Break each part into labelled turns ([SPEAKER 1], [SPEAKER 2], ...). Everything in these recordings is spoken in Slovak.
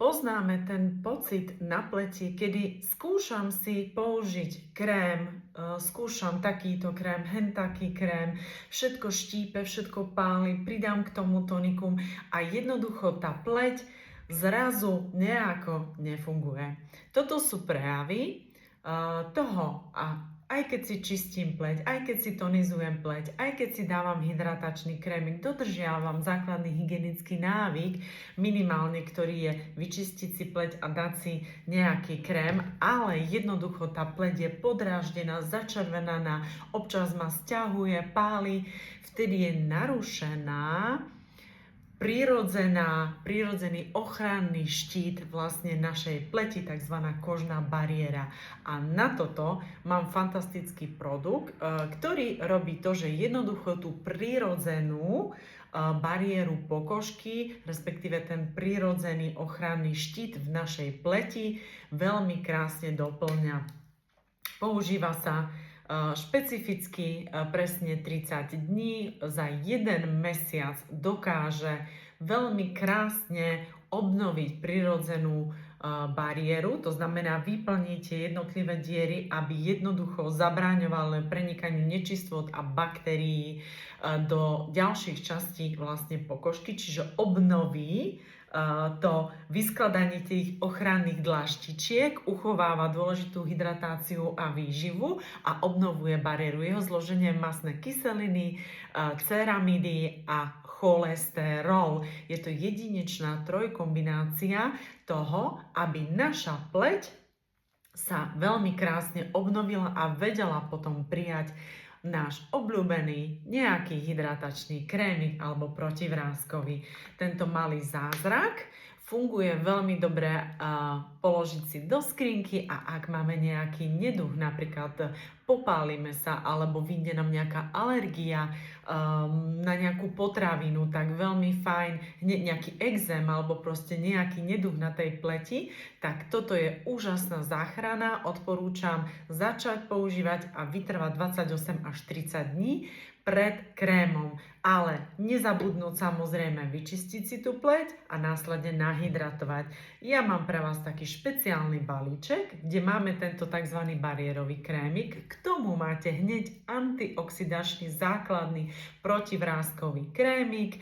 [SPEAKER 1] Poznáme ten pocit na pleti, kedy skúšam si použiť krém, skúšam takýto krém, hen taký krém, všetko štípe, všetko páli, pridám k tomu tonikum a jednoducho tá pleť zrazu nejako nefunguje. Toto sú prejavy toho a aj keď si čistím pleť, aj keď si tonizujem pleť, aj keď si dávam hydratačný krémik, dodržiavam základný hygienický návyk, minimálne, ktorý je vyčistiť si pleť a dať si nejaký krém, ale jednoducho tá pleť je podráždená, začervenaná, občas ma sťahuje, páli, vtedy je narušená prírodzený ochranný štít vlastne našej pleti, tzv. Kožná bariéra. A na toto mám fantastický produkt, ktorý robí to, že jednoducho tú prírodzenú bariéru pokožky, respektíve ten prírodzený ochranný štít v našej pleti veľmi krásne doplňa. Používa sa špecificky presne 30 dní, za 1 mesiac dokáže veľmi krásne obnoviť prirodzenú bariéru, to znamená vyplniť tie jednotlivé diery, aby jednoducho zabráňoval prenikaniu nečistôt a baktérií do ďalších častí vlastne pokožky, čiže obnoví to vyskladanie tých ochranných dláštičiek, uchováva dôležitú hydratáciu a výživu a obnovuje bariéru. Jeho zloženie mastné kyseliny, ceramidy a cholesterol. Je to jedinečná trojkombinácia toho, aby naša pleť sa veľmi krásne obnovila a vedela potom prijať náš obľúbený nejaký hydratačný krémik alebo protivráskový. Tento malý zázrak funguje veľmi dobre položiť si do skrinky a ak máme nejaký neduch, napríklad popálime sa alebo vyjde nám nejaká alergia na nejakú potravinu, tak veľmi fajn, nejaký exém alebo proste nejaký neduch na tej pleti, tak toto je úžasná záchrana. Odporúčam začať používať a vytrvať 28 až 30 dní pred krémom, ale nezabudnúť samozrejme vyčistiť si tú pleť a následne nahydratovať. Ja mám pre vás taký špeciálny balíček, kde máme tento tzv. Bariérový krémik. K tomu máte hneď antioxidačný základný protivráskový krémik,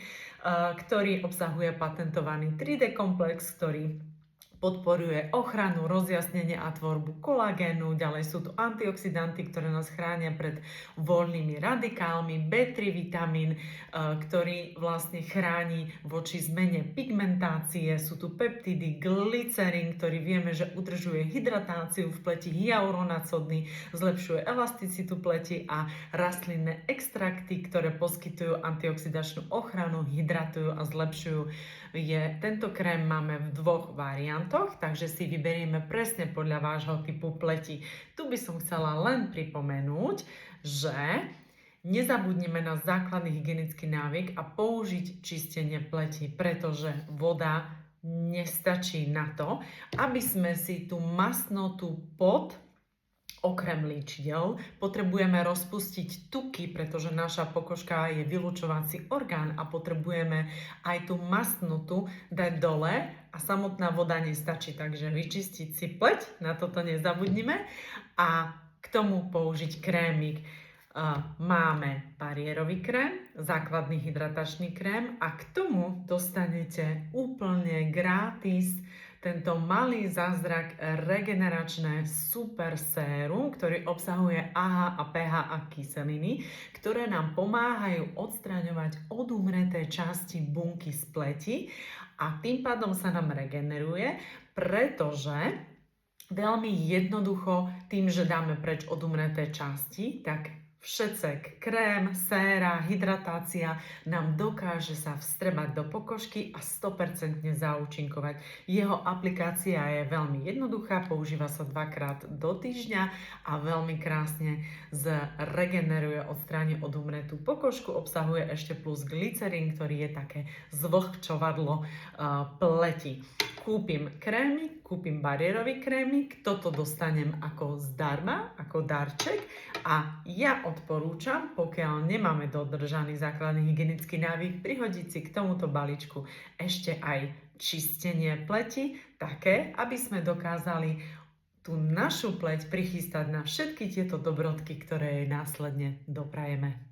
[SPEAKER 1] ktorý obsahuje patentovaný 3D komplex, ktorý podporuje ochranu, rozjasnenie a tvorbu kolagénu. Ďalej sú tu antioxidanty, ktoré nás chránia pred voľnými radikálmi, B3 vitamín, ktorý vlastne chráni voči zmene pigmentácie. Sú tu peptidy, glycerín, ktorý vieme, že udržuje hydratáciu v pleti, hyaluronacodný, zlepšuje elasticitu pleti a rastlinné extrakty, ktoré poskytujú antioxidačnú ochranu, hydratujú a zlepšujú. Tento krém máme v 2 variantoch, takže si vyberieme presne podľa vášho typu pleti. Tu by som chcela len pripomenúť, že nezabudneme na základný hygienický návyk a použiť čistenie pleti, pretože voda nestačí na to, aby sme si tú mastnotu pod okrem líčiel potrebujeme rozpustiť tuky, pretože naša pokožka je vylučovací orgán a potrebujeme aj tú mastnotu dať dole a samotná voda nestačí, takže vyčistiť si pleť, na toto nezabudnime a k tomu použiť krémik. Máme bariérový krém, základný hydratačný krém a k tomu dostanete úplne gratis tento malý zázrak regeneračné super sérum, ktorý obsahuje AHA a PHA kyseliny, ktoré nám pomáhajú odstraňovať odumreté časti bunky z pleti a tým pádom sa nám regeneruje, pretože veľmi jednoducho tým, že dáme preč odumreté časti, tak všetek, krém, séra, hydratácia nám dokáže sa vstrebať do pokožky a 100% zaúčinkovať. Jeho aplikácia je veľmi jednoduchá, používa sa 2-krát do týždňa a veľmi krásne zregeneruje, odstráni odumretú pokožku. Obsahuje ešte plus glycerín, ktorý je také zvlhčovadlo pleti. Kúpim krémik, kúpim bariérový krémik, toto dostanem ako zdarma, ako darček a ja odporúčam, pokiaľ nemáme dodržaný základný hygienický návyk, prihodiť si k tomuto balíčku ešte aj čistenie pleti také, aby sme dokázali tú našu pleť prichystať na všetky tieto dobrodky, ktoré jej následne doprajeme.